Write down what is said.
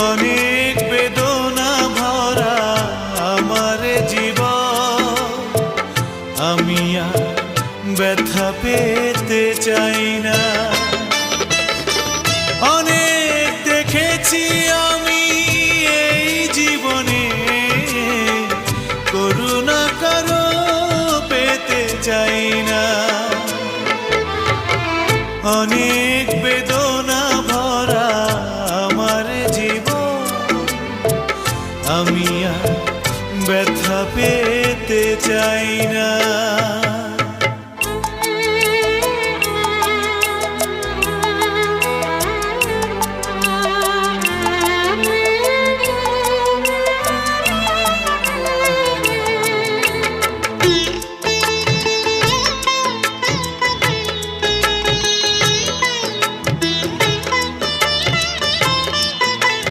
অনেক বেদনা ভরা আমার জীবন, আমি আর ব্যথা পেতে চাই না। অনেক দেখেছি আমি এই জীবনে, করুণা কারো পেতে চাই না। অনেক বেদনা ভরা আমার জীবন, আমি আর ব্যথা পেতে চাই না।